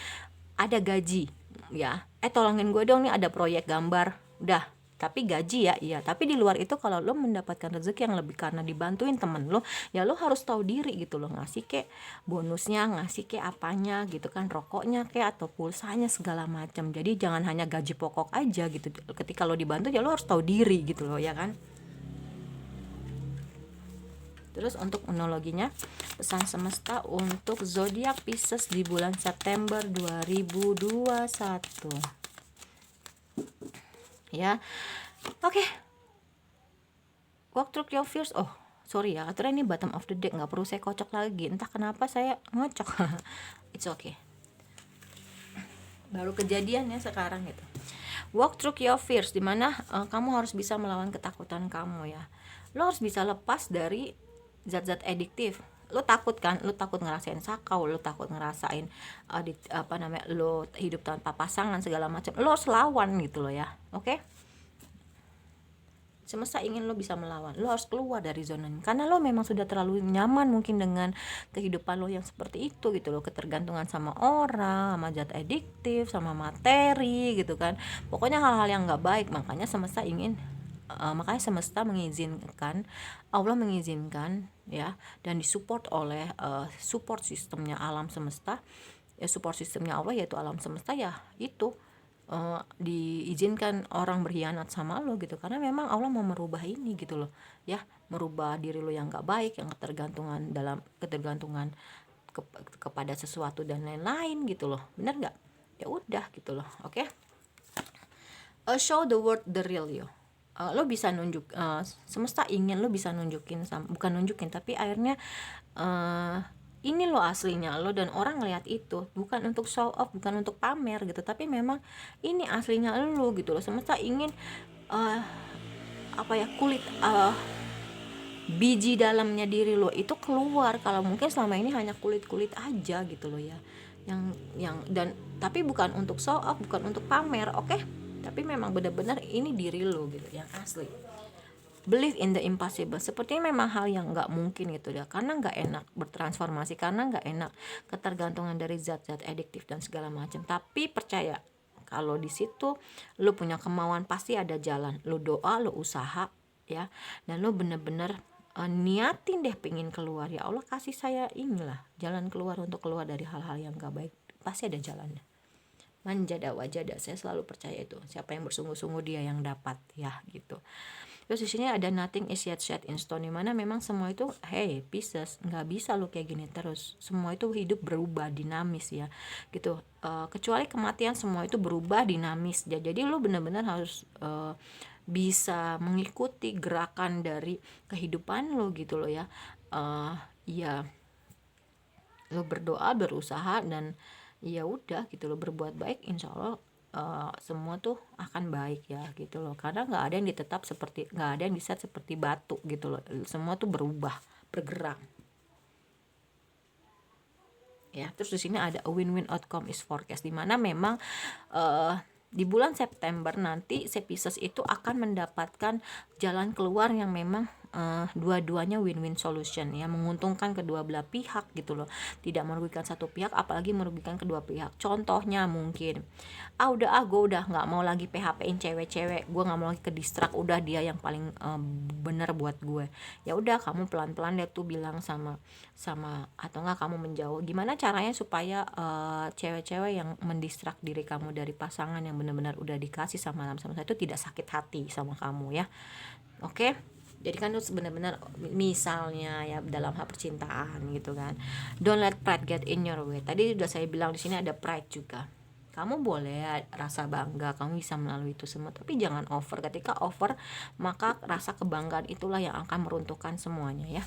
ada gaji ya, tolongin gue dong nih ada proyek gambar, udah tapi gaji ya iya. Tapi di luar itu kalau lo mendapatkan rezeki yang lebih karena dibantuin temen lo, ya lo harus tahu diri gitu lo, ngasih kayak bonusnya, ngasih kayak apanya gitu kan, rokoknya kayak atau pulsanya segala macam. Jadi jangan hanya gaji pokok aja gitu. Ketika lo dibantu ya lo harus tahu diri gitu lo ya kan. Terus untuk monologinya, pesan semesta untuk zodiak Pisces di bulan September 2021 ya. Oke. Walk through your fears. Oh sorry ya, aturan ini bottom of the deck, nggak perlu saya kocok lagi, entah kenapa saya ngocok. It's okay, baru kejadian ya sekarang gitu. Walk through your fears, dimana kamu harus bisa melawan ketakutan kamu ya. Lo harus bisa lepas dari zat-zat adiktif. Lo takut kan, lo takut ngerasain sakau, lo takut ngerasain lo hidup tanpa pasangan segala macam. Lo harus lawan gitu lo ya, oke? Semesta ingin lo bisa melawan, lo harus keluar dari zona ini, karena lo memang sudah terlalu nyaman mungkin dengan kehidupan lo yang seperti itu gitu lo, ketergantungan sama orang, sama zat adiktif, sama materi gitu kan, pokoknya hal-hal yang nggak baik. Makanya semesta mengizinkan, Allah mengizinkan ya, dan disupport oleh support sistemnya alam semesta ya. Support sistemnya Allah yaitu alam semesta ya, itu diizinkan orang berkhianat sama lo gitu, karena memang Allah mau merubah ini gitu loh ya, merubah diri lo yang nggak baik, yang ketergantungan kepada sesuatu dan lain-lain gitu loh, bener nggak? Ya udah gitu loh, oke? Show the world the real you. Lo bisa semesta ingin lo bisa bukan nunjukin, tapi akhirnya ini lo aslinya lo, dan orang ngeliat itu bukan untuk show off, bukan untuk pamer gitu, tapi memang ini aslinya lo gitu lo. Semesta ingin kulit biji dalamnya diri lo itu keluar. Kalau mungkin selama ini hanya kulit aja gitu lo ya, yang dan tapi bukan untuk show off, bukan untuk pamer, oke? Tapi memang benar-benar ini diri lo gitu yang asli. Believe in the impossible, sepertinya memang hal yang nggak mungkin gitu ya, karena nggak enak bertransformasi, karena nggak enak ketergantungan dari zat-zat adiktif dan segala macam. Tapi percaya, Kalau di situ lu punya kemauan pasti ada jalan. Lu doa, lu usaha ya, dan lu bener-bener niatin deh pengen keluar. Ya Allah kasih saya inilah jalan keluar untuk keluar dari hal-hal yang gak baik. Pasti ada jalannya. Manjada wajada, saya selalu percaya itu. Siapa yang bersungguh-sungguh dia yang dapat ya gitu. Terus di sini ada nothing is yet set in stone, dimana memang semua itu hey Pisces, nggak bisa lo kayak gini terus. Semua itu hidup berubah dinamis ya gitu. Kecuali kematian semua itu berubah dinamis ya. Jadi lo benar-benar harus bisa mengikuti gerakan dari kehidupan lo gitu lo ya. Ya lo berdoa, berusaha, dan ya udah gitu lo berbuat baik, insya Allah semua tuh akan baik ya gitu loh. Karena nggak ada yang ditetap seperti, nggak ada yang bisa seperti batu gitu loh. Semua tuh berubah, bergerak ya. Terus di sini ada a win-win outcome is forecast, dimana memang di bulan September nanti si Pisces itu akan mendapatkan jalan keluar yang memang dua-duanya win-win solution ya, menguntungkan kedua belah pihak gitu loh, tidak merugikan satu pihak apalagi merugikan kedua pihak. Contohnya mungkin gue udah nggak mau lagi PHP-in cewek-cewek, gue nggak mau lagi ke distrak, udah dia yang paling bener buat gue. Ya udah kamu pelan-pelan deh tuh bilang sama atau enggak kamu menjauh. Gimana caranya supaya cewek-cewek yang mendistrak diri kamu dari pasangan yang benar-benar udah dikasih sama alam semesta itu tidak sakit hati sama kamu ya. Oke? Jadi kan itu benar-benar misalnya ya dalam hal percintaan gitu kan. Don't let pride get in your way. Tadi udah saya bilang di sini ada pride juga. Kamu boleh rasa bangga, kamu bisa melalui itu semua, tapi jangan over. Ketika over, maka rasa kebanggaan itulah yang akan meruntuhkan semuanya ya.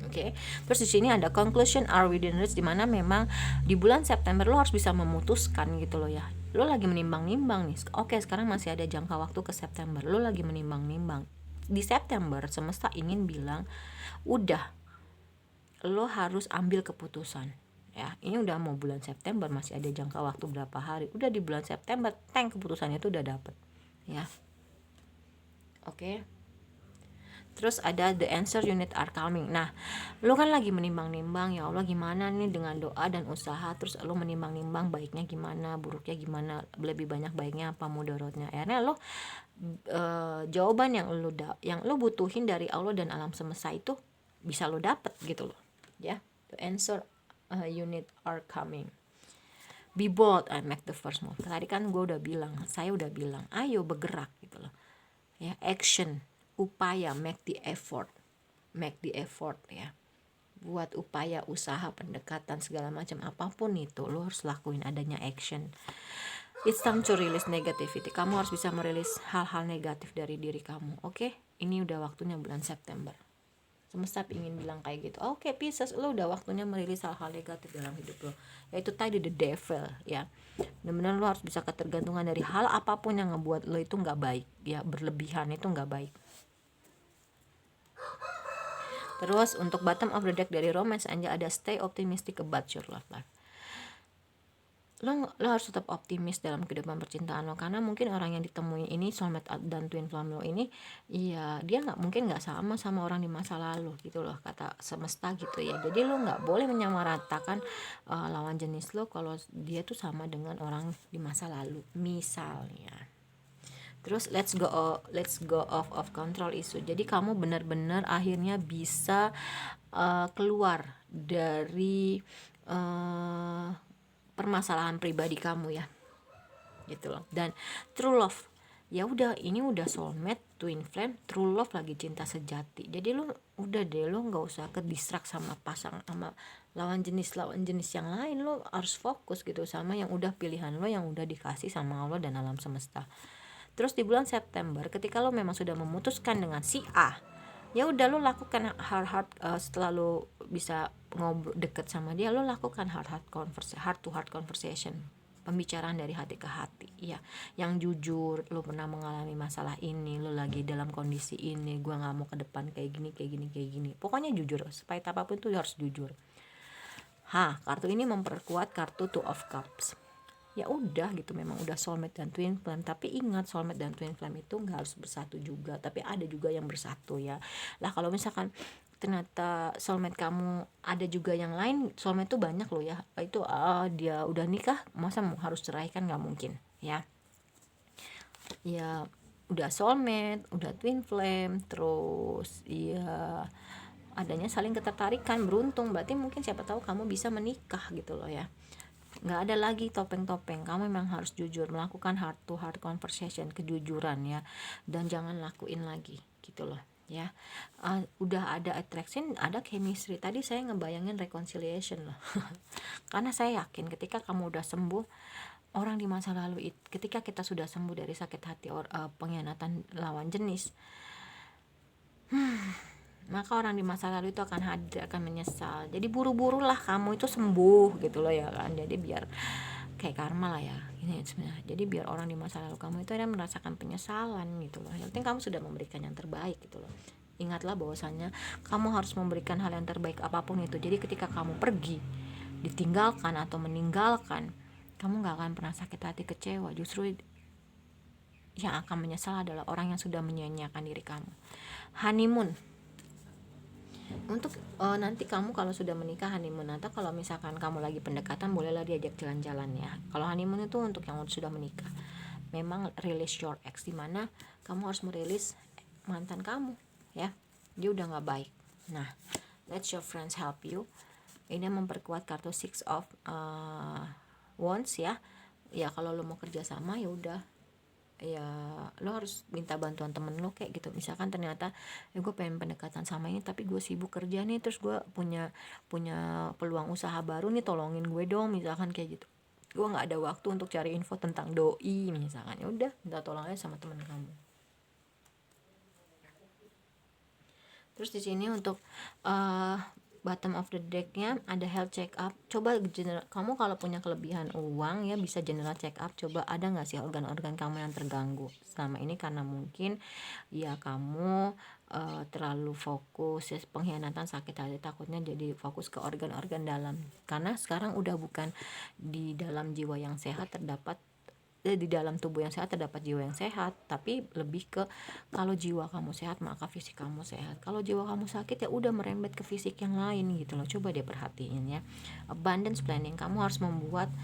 Oke. Terus di sini ada conclusion are within reach, dimana memang di bulan September lo harus bisa memutuskan gitu loh ya. Lo lagi menimbang-nimbang nih. Oke, sekarang masih ada jangka waktu ke September. Lo lagi menimbang-nimbang. Di September semesta ingin bilang, udah, lo harus ambil keputusan. Ya, ini udah mau bulan September, masih ada jangka waktu berapa hari. Udah di bulan September, keputusannya itu udah dapet. Ya. Oke. Terus ada the answer unit are coming. Nah, lo kan lagi menimbang-nimbang, ya Allah gimana nih dengan doa dan usaha. Terus lo menimbang-nimbang baiknya gimana, buruknya gimana, lebih banyak baiknya apa mudorotnya. Akhirnya lo jawaban yang lo butuhin dari Allah dan alam semesta itu bisa lo dapet gitu loh. Ya, the answer unit are coming. Be bold and make the first move. Tadi kan saya udah bilang, ayo bergerak gitu loh. Ya, action, upaya, make the effort ya. Buat upaya, usaha, pendekatan segala macam apapun itu lo harus lakuin, adanya action. It's time to release negativity. Kamu harus bisa merilis hal-hal negatif dari diri kamu. Oke? Ini udah waktunya bulan September. Semesta ingin bilang kayak gitu. Oke, Pisces, lo udah waktunya merilis hal-hal negatif dalam hidup lo. Yaitu tadi the devil ya. Benar-benar lo harus bisa ketergantungan dari hal apapun yang ngebuat lo itu nggak baik ya, berlebihan itu nggak baik. Terus untuk bottom of the deck dari romance angel ada stay optimistic about your love life. Lo harus tetap optimis dalam kehidupan percintaan lo, karena mungkin orang yang ditemui ini soulmate dan twin flame lo ini, iya dia mungkin nggak sama orang di masa lalu gitu loh, kata semesta gitu ya. Jadi lo nggak boleh menyamaratakan lawan jenis lo kalau dia tuh sama dengan orang di masa lalu misalnya. Terus let's go off of control issue. Jadi kamu benar-benar akhirnya bisa keluar dari permasalahan pribadi kamu ya, gitu loh. Dan true love, ya udah, ini udah soulmate, twin flame, true love, lagi cinta sejati. Jadi lo udah deh, lo nggak usah ke distract sama sama lawan jenis yang lain. Lo harus fokus gitu sama yang udah pilihan lo, yang udah dikasih sama Allah dan alam semesta. Terus di bulan September, ketika lo memang sudah memutuskan dengan si A, ya udah lo lakukan setelah lo bisa ngobrol deket sama dia, lo lakukan heart to heart conversation, pembicaraan dari hati ke hati ya, yang jujur. Lo pernah mengalami masalah ini, lo lagi dalam kondisi ini, gue nggak mau ke depan kayak gini, pokoknya jujur. Supaya apapun tuh harus jujur. Kartu ini memperkuat kartu Two of Cups. Ya udah gitu, memang udah soulmate dan twin flame, tapi ingat soulmate dan twin flame itu nggak harus bersatu juga, tapi ada juga yang bersatu ya. Lah kalau misalkan ternyata soulmate kamu ada juga yang lain. Soulmate tuh banyak loh ya, itu dia udah nikah masa harus cerai, kan nggak mungkin ya. Ya udah soulmate, udah twin flame, terus ya adanya saling ketertarikan, beruntung, berarti mungkin siapa tahu kamu bisa menikah gitu loh ya. Nggak ada lagi topeng-topeng, kamu memang harus jujur, melakukan heart to heart conversation, kejujuran ya, dan jangan lakuin lagi gitu loh ya. Udah ada attraction, ada chemistry, tadi saya ngebayangin reconciliation loh. Karena saya yakin ketika kamu udah sembuh, orang di masa lalu itu, ketika kita sudah sembuh dari sakit hati pengkhianatan lawan jenis, maka orang di masa lalu itu akan hadir, akan menyesal. Jadi buru-burulah kamu itu sembuh gitu loh ya kan. Jadi biar kayak karma lah ya ini sebenarnya. Jadi biar orang di masa lalu kamu itu ada merasakan penyesalan gitu loh. Yang penting kamu sudah memberikan yang terbaik gitu loh. Ingatlah bahwasanya kamu harus memberikan hal yang terbaik apapun itu. Jadi ketika kamu pergi, ditinggalkan atau meninggalkan, kamu gak akan pernah sakit hati, kecewa. Justru yang akan menyesal adalah orang yang sudah menyia-nyiakan diri kamu. Honeymoon, untuk nanti kamu kalau sudah menikah honeymoon, atau kalau misalkan kamu lagi pendekatan, bolehlah diajak jalan-jalan ya. Kalau honeymoon itu untuk yang sudah menikah, memang release your ex, dimana kamu harus merilis mantan kamu ya, dia udah nggak baik. Nah, let your friends help you. Ini memperkuat kartu six of wands ya. Ya kalau lo mau kerja sama ya udah, ya lo harus minta bantuan temen lo kayak gitu. Misalkan ternyata gue pengen pendekatan sama ini tapi gue sibuk kerja nih, terus gue punya peluang usaha baru nih, tolongin gue dong, misalkan kayak gitu. Gue nggak ada waktu untuk cari info tentang doi misalkan, ya udah minta tolong aja sama temen kamu. Terus di sini untuk bottom of the decknya ada health check up. Coba kamu kalau punya kelebihan uang ya bisa general check up. Coba ada nggak sih organ-organ kamu yang terganggu selama ini, karena mungkin ya kamu terlalu fokus ya, pengkhianatan, sakit hati, takutnya jadi fokus ke organ-organ dalam. Karena sekarang udah bukan di dalam jiwa yang sehat terdapat di dalam tubuh yang sehat terdapat jiwa yang sehat, tapi lebih ke kalau jiwa kamu sehat maka fisik kamu sehat. Kalau jiwa kamu sakit ya udah merembet ke fisik yang lain gitu loh. Coba deh perhatiin ya. Abundance planning, kamu harus membuat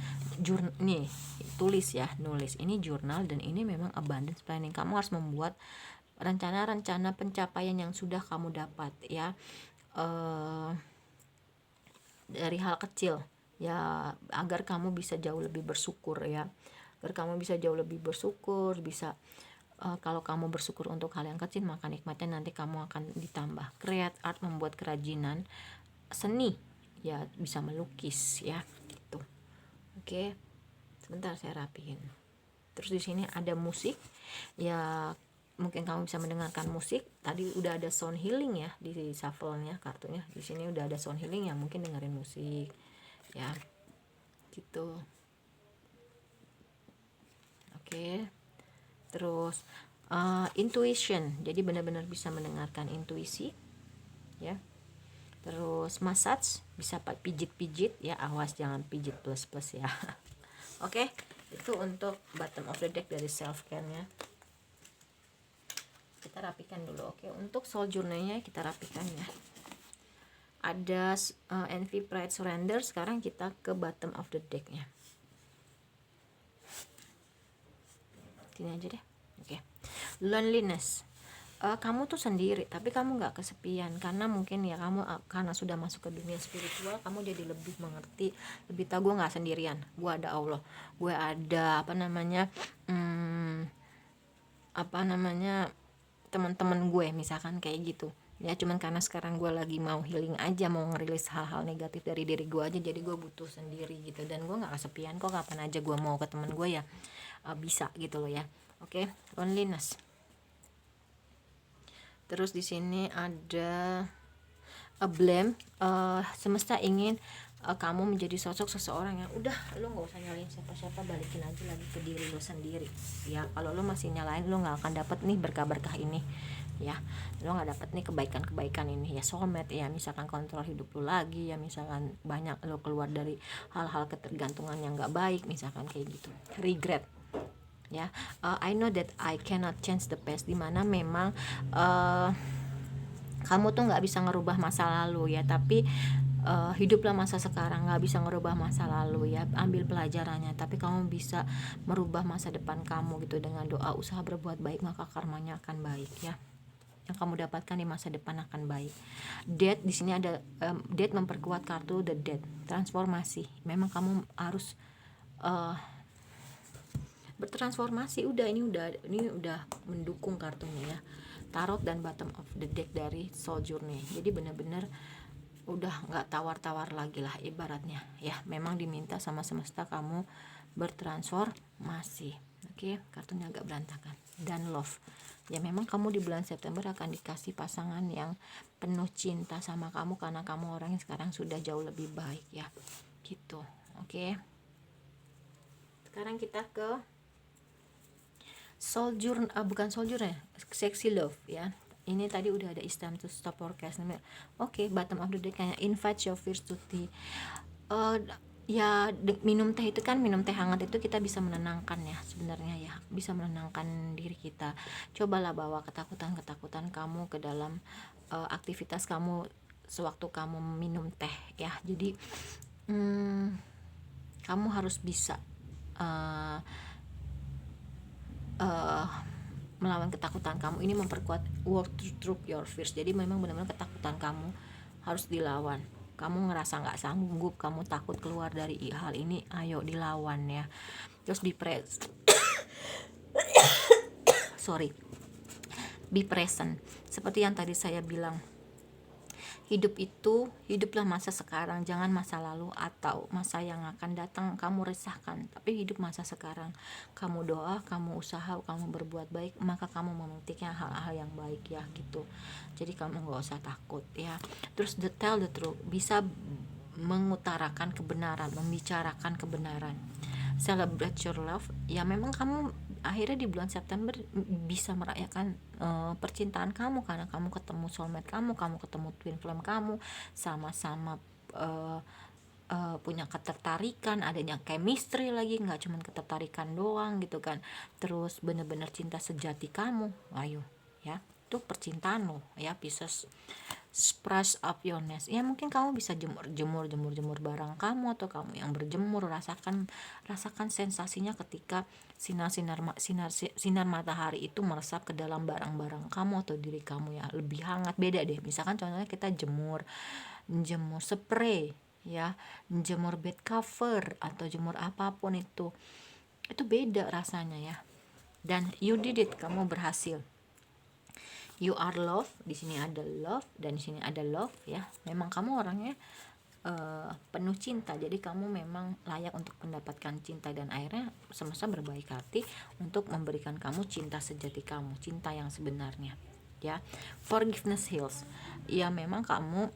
nih, tulis ya, nulis ini jurnal, dan ini memang abundance planning. Kamu harus membuat rencana-rencana pencapaian yang sudah kamu dapat ya, dari hal kecil ya, agar kamu bisa jauh lebih bersyukur ya, agar kamu bisa jauh lebih bersyukur, bisa kalau kamu bersyukur untuk hal yang kecil, maka nikmatnya nanti kamu akan ditambah. Create art, membuat kerajinan seni ya, bisa melukis ya gitu. Oke, sebentar saya rapihin. Terus di sini ada musik ya, mungkin kamu bisa mendengarkan musik. Tadi udah ada sound healing ya di shuffle-nya kartunya. Di sini udah ada sound healing ya, mungkin dengerin musik ya gitu. Oke. Terus intuition, jadi benar-benar bisa mendengarkan intuisi ya. Terus massage, bisa pijit-pijit ya, awas jangan pijit plus-plus ya. Oke, itu untuk bottom of the deck dari self care-nya. Kita rapikan dulu. Oke, untuk soul journey-nya kita rapikan ya. Ada envy, pride, surrender. Sekarang kita ke bottom of the deck-nya. Ini aja deh. Oke. Loneliness. Kamu tuh sendiri, tapi kamu nggak kesepian, karena mungkin ya kamu karena sudah masuk ke dunia spiritual, kamu jadi lebih mengerti, lebih tahu gue nggak sendirian, gue ada Allah, gue ada teman-teman gue misalkan kayak gitu ya. Cuman karena sekarang gue lagi mau healing aja, mau ngerilis hal-hal negatif dari diri gue aja, jadi gue butuh sendiri gitu, dan gue nggak kesepian kok, kapan aja gue mau ke teman gue ya bisa gitu loh ya. Oke, loneliness. Terus di sini ada a blame, semesta ingin kamu menjadi sosok seseorang yang udah lo nggak usah nyalain siapa-siapa, balikin aja lagi ke diri lo sendiri ya. Kalau lo masih nyalain, lo nggak akan dapet nih berkah-berkah ini ya, lo nggak dapet nih kebaikan-kebaikan ini ya. Soulmate ya, misalkan kontrol hidup lo lagi ya, misalkan banyak lo keluar dari hal-hal ketergantungan yang nggak baik misalkan kayak gitu. Regret ya, I know that I cannot change the past, dimana memang Kamu tuh nggak bisa ngerubah masa lalu ya, tapi hiduplah masa sekarang. Nggak bisa ngerubah masa lalu ya, ambil pelajarannya, tapi kamu bisa merubah masa depan kamu gitu dengan doa, usaha berbuat baik, maka karmanya akan baik ya. Yang kamu dapatkan di masa depan akan baik. Death di sini ada, death memperkuat kartu the death, transformasi. Memang kamu harus bertransformasi. Ini udah mendukung kartunya ya, tarot dan bottom of the deck dari soul journey. Jadi benar-benar udah nggak tawar-tawar lagi lah ibaratnya ya. Memang diminta sama semesta kamu bertransformasi. Oke, kartunya agak berantakan. Dan love ya, memang kamu di bulan September akan dikasih pasangan yang penuh cinta sama kamu, karena kamu orang yang sekarang sudah jauh lebih baik ya gitu. Oke, sekarang kita ke soldier, bukan soldier ya, sexy love ya. Ini tadi udah ada, it's time to stop forecast. Oke, bottom of the deck kayak invite your fears to tea. Ya minum teh itu kan, minum teh hangat itu kita bisa menenangkan ya sebenarnya ya, bisa menenangkan diri kita. Cobalah bawa ketakutan kamu ke dalam aktivitas kamu sewaktu kamu minum teh ya. Jadi kamu harus bisa melawan ketakutan kamu. Ini memperkuat work through your fears. Jadi memang benar-benar ketakutan kamu harus dilawan. Kamu ngerasa nggak sanggup, kamu takut keluar dari hal ini, ayo dilawan ya. Terus be present. Seperti yang tadi saya bilang, hiduplah masa sekarang, jangan masa lalu atau masa yang akan datang kamu resahkan, tapi hidup masa sekarang. Kamu doa, kamu usaha, kamu berbuat baik, maka kamu memetiknya hal-hal yang baik ya gitu. Jadi kamu nggak usah takut ya. Terus tell the truth, bisa mengutarakan kebenaran, membicarakan kebenaran. Celebrate your love ya. Memang kamu akhirnya di bulan September bisa merayakan percintaan kamu, karena kamu ketemu soulmate kamu ketemu twin flame kamu, sama-sama punya ketertarikan, adanya chemistry lagi, nggak cuma ketertarikan doang gitu kan. Terus bener-bener cinta sejati kamu, ayo ya, itu percintaan lo ya, Pisces. Spruce up your nest ya, mungkin kamu bisa jemur barang kamu, atau kamu yang berjemur, rasakan sensasinya ketika sinar matahari itu meresap ke dalam barang-barang kamu atau diri kamu ya, lebih hangat. Beda deh, misalkan contohnya kita jemur spray ya, jemur bed cover atau jemur apapun itu beda rasanya ya. Dan you did it, kamu berhasil. You are love, di sini ada love dan di sini ada love ya. Memang kamu orangnya penuh cinta, jadi kamu memang layak untuk mendapatkan cinta, dan akhirnya semesta berbaik hati untuk memberikan kamu cinta sejati kamu, cinta yang sebenarnya ya. Forgiveness heals ya, memang kamu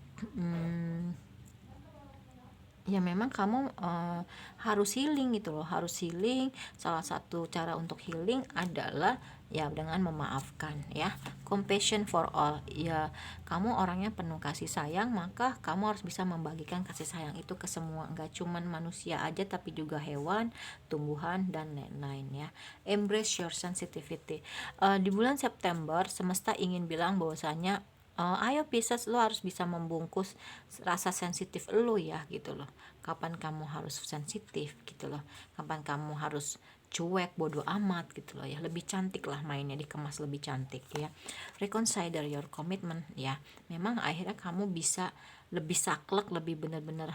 harus healing gitu loh, harus healing. Salah satu cara untuk healing adalah ya dengan memaafkan ya. Compassion for all ya, kamu orangnya penuh kasih sayang, maka kamu harus bisa membagikan kasih sayang itu ke semua, nggak cuman manusia aja tapi juga hewan, tumbuhan dan lain-lain ya. Embrace your sensitivity. Di bulan September semesta ingin bilang bahwasanya ayo Pisces, lo harus bisa membungkus rasa sensitif lo ya gitu loh. Kapan kamu harus sensitif gitu loh, kapan kamu harus cuek, bodoh amat gitu loh ya. Lebih cantik lah mainnya, dikemas lebih cantik ya. Reconsider your commitment ya. Memang akhirnya kamu bisa lebih saklek, lebih benar-benar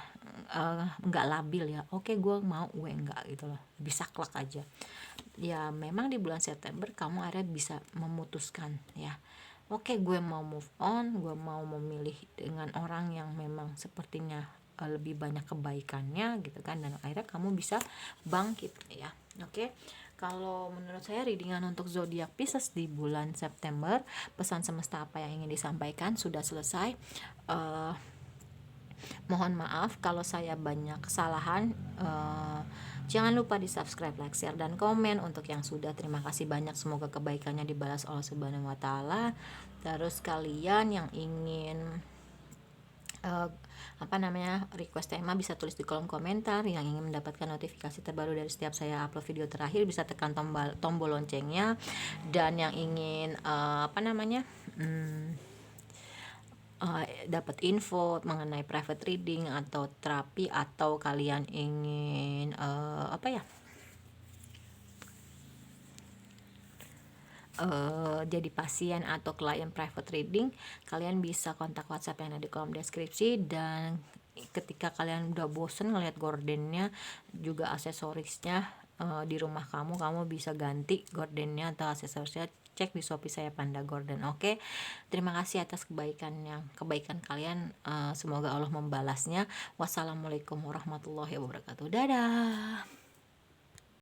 nggak labil ya. Oke, gue mau, gue enggak gitu loh, lebih saklek aja ya. Memang di bulan September kamu akhirnya bisa memutuskan ya, oke, gue mau move on, gue mau memilih dengan orang yang memang sepertinya lebih banyak kebaikannya gitu kan, dan akhirnya kamu bisa bangkit ya. Oke, kalau menurut saya readingan untuk zodiak Pisces di bulan September, pesan semesta apa yang ingin disampaikan sudah selesai. Mohon maaf kalau saya banyak kesalahan. Jangan lupa di subscribe, like, share, dan komen. Untuk yang sudah, terima kasih banyak, semoga kebaikannya dibalas Allah Subhanahu wa Ta'ala. Terus kalian yang ingin request tema bisa tulis di kolom komentar. Yang ingin mendapatkan notifikasi terbaru dari setiap saya upload video terakhir bisa tekan tombol loncengnya. Dan yang ingin dapat info mengenai private reading atau terapi, atau kalian ingin, jadi pasien atau klien private reading, kalian bisa kontak WhatsApp yang ada di kolom deskripsi. Dan ketika kalian udah bosen ngeliat gordennya juga aksesorisnya di rumah kamu bisa ganti gordennya atau aksesorisnya, cek di Shopee saya Panda Gorden. Oke, terima kasih atas kebaikan kalian, semoga Allah membalasnya. Wassalamualaikum warahmatullahi wabarakatuh. Dadah.